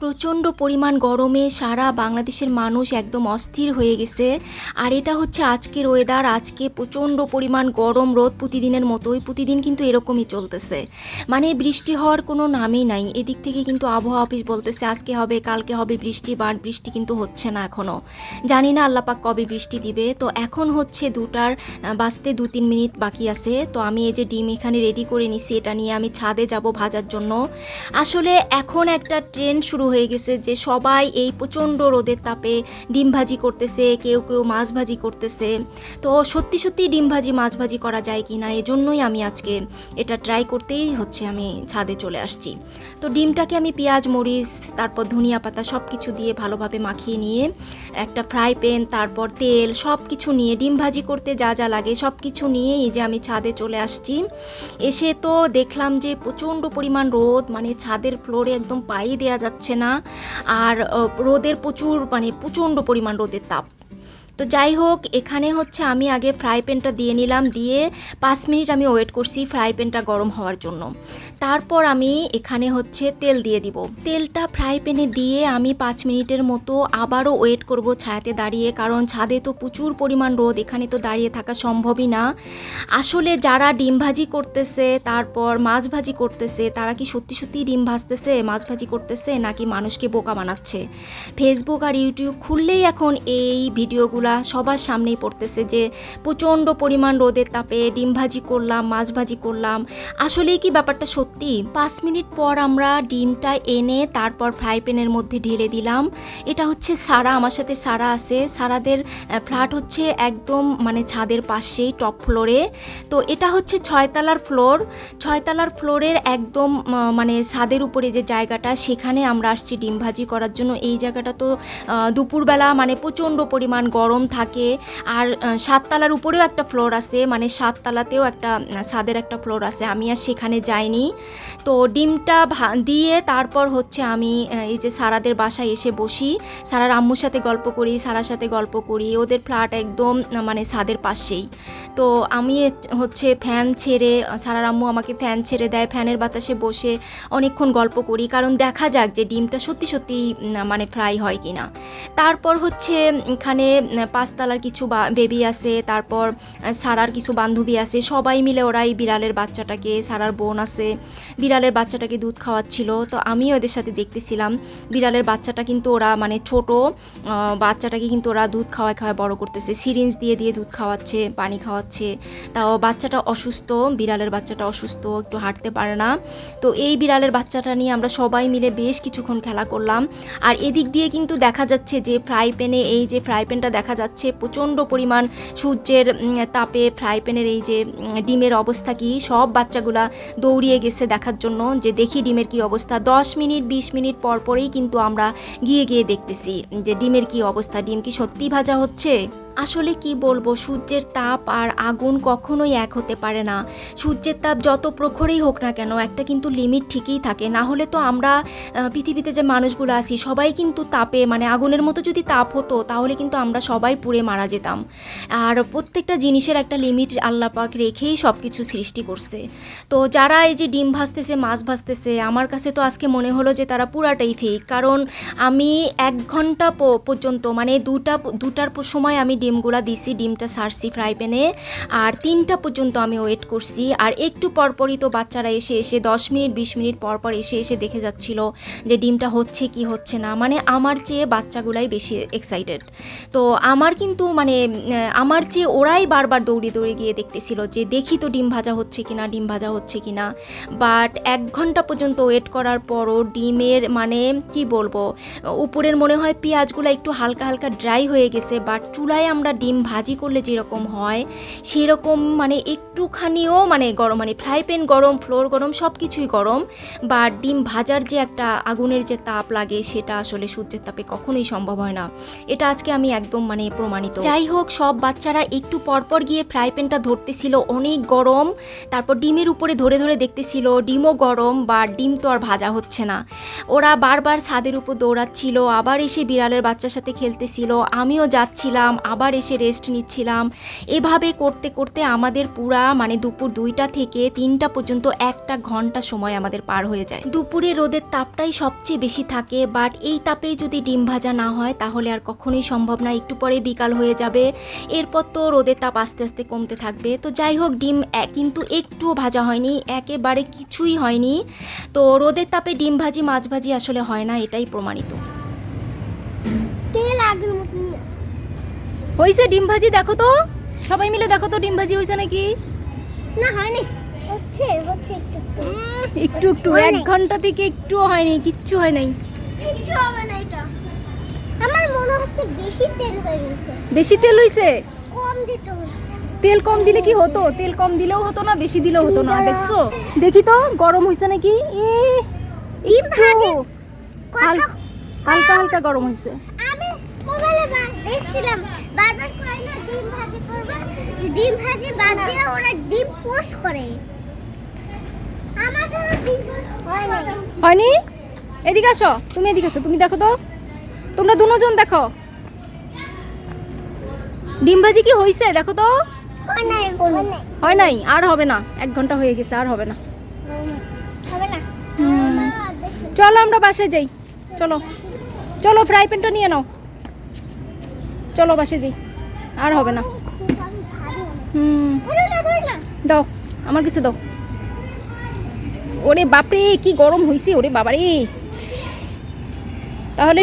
প্রচণ্ড পরিমাণ গরমে সারা বাংলাদেশের মানুষ একদম অস্থির হয়ে গেছে। আর এটা হচ্ছে আজকের ওয়েদার। আজকে প্রচণ্ড পরিমাণ গরম, রোদ প্রতিদিনের মতোই, প্রতিদিন কিন্তু এরকমই চলতেছে। মানে বৃষ্টি হওয়ার কোনো নামই নাই। এদিক থেকে কিন্তু আবহাওয়া অফিস বলতেছে আজকে হবে, কালকে হবে বৃষ্টি, বাট বৃষ্টি কিন্তু হচ্ছে না এখনও। জানি না আল্লাহ পাক কবে বৃষ্টি দিবে। তো এখন হচ্ছে 2টার বাজতে 2-3 মিনিট বাকি আছে। তো আমি এই যে ডিম এখানে রেডি করে নিছি, এটা নিয়ে আমি ছাদে যাব ভাজার জন্য। আসলে এখন একটা ট্রেন্ড শুরু হয়ে গেছে যে সবাই এই প্রচণ্ড রোদের তাপে ডিম ভাজি করতেছে, কেউ কেউ মাছ ভাজি করতেছে। তো সত্যি সত্যি ডিম ভাজি মাছ ভাজি করা যায় কি না, এজন্যই আমি আজকে এটা ট্রাই করতেই হচ্ছে আমি ছাদে চলে আসছি। তো ডিমটাকে আমি পেঁয়াজ, মরিচ, তারপর ধনিয়া পাতা সব কিছু দিয়ে ভালোভাবে মাখিয়ে নিয়ে একটা ফ্রাই প্যান, তারপর তেল সব কিছু নিয়ে ডিম ভাজি করতে যা যা লাগে সব কিছু নিয়ে এই যে আমি ছাদে চলে আসছি। এসে তো দেখলাম যে প্রচণ্ড পরিমাণ রোদ, মানে ছাদের ফ্লোরে একদম পায়ে দেওয়া যাচ্ছে না। আর রোদের প্রচণ্ড পরিমাণ রোদের তাপ। তো যাই হোক, এখানে হচ্ছে আমি আগে ফ্রাই প্যানটা দিয়ে নিলাম, দিয়ে 5 মিনিট আমি ওয়েট করছি ফ্রাই প্যানটা গরম হওয়ার জন্য। তারপর আমি এখানে হচ্ছে তেল দিয়ে দিব। তেলটা ফ্রাই প্যানে দিয়ে আমি 5 মিনিটের মতো আবারও ওয়েট করব ছায়াতে দাঁড়িয়ে, কারণ ছাদে তো প্রচুর পরিমাণ রোদ, এখানে তো দাঁড়িয়ে থাকা সম্ভবই না। আসলে যারা ডিম ভাজি করতেছে, তারপর মাছ ভাজি করতেছে, তারা কি সত্যি সত্যি ডিম ভাজতেছে, মাছ ভাজি করতেছে, নাকি মানুষকে বোকা বানাচ্ছে? ফেসবুক আর ইউটিউব খুললেই এখন এই ভিডিওগুলো সবার সামনেই পড়তেছে যে প্রচণ্ড পরিমাণ রোদের তাপে ডিম ভাজি করলাম, মাছ ভাজি করলাম। আসলেই কি ব্যাপারটা সত্যি? 5 মিনিট পর আমরা ডিমটা এনে তারপর ফ্রাই প্যানের মধ্যে ঢেলে দিলাম। এটা হচ্ছে সারা, আমার সাথে সারা আছে। সারাদের ফ্ল্যাট হচ্ছে একদম মানে ছাদের পাশেই, টপ ফ্লোরে। তো এটা হচ্ছে 6তলার ফ্লোর। 6তলার ফ্লোরের একদম মানে ছাদের উপরে যে জায়গাটা, সেখানে আমরা আসছি ডিম ভাজি করার জন্য। এই জায়গাটা তো দুপুরবেলা মানে প্রচণ্ড পরিমাণ গরম থাকে। আর 7তলার উপরেও একটা ফ্লোর আছে, মানে 7তলাতেও একটা ছাদের একটা ফ্লোর আছে, আমি আর সেখানে যাইনি। তো ডিমটা দিয়ে তারপর হচ্ছে আমি এই যে সারাদের বাসায় এসে বসি, সারার আম্মুর সাথে গল্প করি, সারার সাথে গল্প করি। ওদের ফ্ল্যাট একদম মানে ছাদের পাশেই। তো আমি হচ্ছে ফ্যান ছেড়ে, সারার আম্মু আমাকে ফ্যান ছেড়ে দেয়, ফ্যানের বাতাসে বসে অনেকক্ষণ গল্প করি, কারণ দেখা যাক যে ডিমটা সত্যি সত্যি মানে ফ্রাই হয় কি না। তারপর হচ্ছে এখানে 5তলার কিছু বেবি আছে, তারপর সারার কিছু বান্ধবী আছে, সবাই মিলে ওরা এই বিড়ালের বাচ্চাটাকে, সারার বোন আছে, বিড়ালের বাচ্চাটাকে দুধ খাওয়াচ্ছিল। তো আমিও ওদের সাথে দেখতেছিলাম। বিড়ালের বাচ্চাটা কিন্তু ওরা মানে ছোট বাচ্চাটাকে কিন্তু ওরা দুধ খাওয়ায় বড় করতেছে, সিরিঞ্জ দিয়ে দিয়ে দুধ খাওয়াচ্ছে, পানি খাওয়াচ্ছে। তাও বাচ্চাটা অসুস্থ, বিড়ালের বাচ্চাটা অসুস্থ, একটু হাঁটতে পারে না। তো এই বিড়ালের বাচ্চাটা নিয়ে আমরা সবাই মিলে বেশ কিছুক্ষণ খেলা করলাম। আর এদিক দিয়ে কিন্তু দেখা যাচ্ছে যে ফ্রাই প্যানে, এই যে ফ্রাই প্যানটা দেখা যাচ্ছে প্রচণ্ড পরিমাণ সূর্যের তাপে ফ্রাই প্যানের এই যে ডিমের অবস্থা কি, সব বাচ্চাগুলা দৌড়িয়ে গেছে দেখার জন্য যে দেখি ডিমের কি অবস্থা। 10 মিনিট 20 মিনিট পর পরেই কিন্তু আমরা গিয়ে দেখতেছি যে ডিমের কি অবস্থা, ডিম কি সত্যি ভাজা হচ্ছে। আসলে কি বলবো, সূর্যের তাপ আর আগুন কখনোই এক হতে পারে না। সূর্যের তাপ যত প্রখরই হোক না কেন, একটা কিন্তু লিমিট ঠিকই থাকে। না হলে তো আমরা পৃথিবীতে যে মানুষগুলো আছি সবাই কিন্তু তাপে, মানে আগুনের মতো যদি তাপ হতো তাহলে কিন্তু আমরা সবাই পুড়ে মারা যেতাম। আর প্রত্যেকটা জিনিসের একটা লিমিট আল্লাহ পাক রেখেই সব কিছু সৃষ্টি করছে। তো যারা এই যে ডিম ভাজতেছে, মাছ ভাজতেছে, আমার কাছে তো আজকে মনে হলো যে তারা পুরাটাই ফেক। কারণ আমি 1 ঘন্টা পর্যন্ত, মানে 2টার সময় আমি ডিমগুলা দিছি, ডিমটা সারছি ফ্রাই প্যানে, আর 3টা পর্যন্ত আমি ওয়েট করছি। আর একটু পরপরই তো বাচ্চারা এসে 10 মিনিট 20 মিনিট পর এসে দেখে যাচ্ছিল যে ডিমটা হচ্ছে কি হচ্ছে না। মানে আমার চেয়ে বাচ্চাগুলাই বেশি এক্সাইটেড। তো আমার কিন্তু মানে আমার চেয়ে ওরাই বারবার দৌড়ে গিয়ে দেখতেছিল যে দেখি তো ডিম ভাজা হচ্ছে কিনা, ডিম ভাজা হচ্ছে কিনা। বাট 1 ঘন্টা পর্যন্ত ওয়েট করার পরও ডিমের মানে কি বলবো, উপরের মনে হয় পেঁয়াজগুলো একটু হালকা হালকা ড্রাই হয়ে গেছে, বাট চুলায় আমরা ডিম ভাজি করলে যেরকম হয় সেরকম মানে একটুখানিও মানে গরম, মানে ফ্রাই প্যান গরম, ফ্লোর গরম, সব কিছুই গরম। বা ডিম ভাজার যে একটা আগুনের যে তাপ লাগে সেটা আসলে সূর্যের তাপে কখনোই সম্ভব হয় না। এটা আজকে আমি একদম মানে প্রমাণিত। যাই হোক, সব বাচ্চারা একটু পরপর গিয়ে ফ্রাই প্যানটা ধরতেছিল, অনেক গরম। তারপর ডিমের উপরে ধরে দেখতেছিল ডিমও গরম, বা ডিম তো আর ভাজা হচ্ছে না। ওরা বারবার ছাদের উপর দৌড়াচ্ছিল, আবার এসে বিড়ালের বাচ্চার সাথে খেলতেছিল, আমিও যাচ্ছিলাম, আবার এসে রেস্ট নিচ্ছিলাম। এভাবে করতে করতে আমাদের পুরা মানে দুপুর 2টা থেকে 3টা পর্যন্ত 1 ঘন্টা সময় আমাদের পার হয়ে যায়। দুপুরে রোদের তাপটাই সবচেয়ে বেশি থাকে, বাট এই তাপে যদি ডিম ভাজা না হয় তাহলে আর কখনোই সম্ভব না। একটু পরে বিকাল হয়ে যাবে, এরপর তো রোদের তাপ আস্তে আস্তে কমতে থাকবে। তো যাই হোক, ডিম কিন্তু একটুও ভাজা হয়নি, একেবারে কিছুই হয়নি। তো রোদের তাপে ডিম ভাজি মাছ ভাজি আসলে হয় না, এটাই প্রমাণিত। তেল আগের মতনই আছে। হয়েছে ডিম ভাজি, দেখো তো সবাই মিলে দেখো তো ডিম ভাজি হয়েছে নাকি। না হয়নি, হচ্ছে হচ্ছে একটু একটু একটু একটু, 1 ঘন্টা থেকে একটুও হয়নি, কিচ্ছু হয় নাই। কিছু হবে না এটা। আমার মনে হচ্ছে বেশি তেল হয়ে গেছে। বেশি তেল হয়েছে? কম দিতে হচ্ছে। তেল কম দিলে কি হতো? তেল কম দিলেও হতো না, বেশি দিলেও হতো না। দেখছো, দেখি তো গরম হয়েছে নাকি। ডিম ভাজি কথা হালকা হালকা গরম হয়েছে। আমি মোবাইলে দেখছিলাম বারবার কয় না ডিম ভাজি করবে, ডিম ভাজি বাদ দিয়ে ওরা ডিম পোস্ট করে। আমাদেরও ডিম হয় না। হয়নি? এদিকে আসো, তুমি এদিকে আসো, তুমি দেখো তো, তোমরা দুজন দেখো ডিম ভাজি কি হয়েছে, দেখো তো। হয় নাই, হয় নাই, আর হবে না, 1 ঘন্টা হয়ে গেছে, আর হবে না। হবে না। চলো আমরা বাসায় যাই, চলো চলো, ফ্রাই প্যানটা নিয়ে নাও, চলো বাসায় যাই, আর হবে না। দাও আমার কাছে দাও। ওরে বাপরে কি গরম হয়েছে, ওরে বাবারে। তাহলে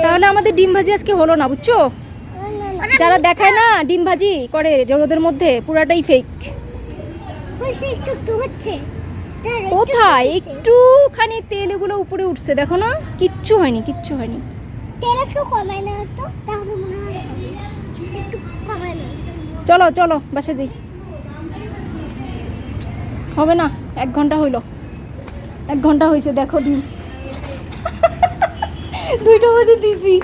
তাহলে আমাদের ডিম ভাজি আজকে হলো না, বুঝছো? যারা দেখায় না ডিম ভাজি করে রোদের মধ্যে, পুরাটাই ফেক। একটু একটু হচ্ছে। কোথায় একটুখানি তেল এগুলো উপরে উঠছে, দেখো না, কিচ্ছু হয়নি, কিচ্ছু হয়নি। তেল একটু কমায় না তো, তাহলে মনে হয় একটু কমায় না। চলো চলো বাসে যাই। হবে না, 1 ঘন্টা হইল, 1 ঘন্টা হয়েছে, দেখো ডিম 2টা বাজে দিছি।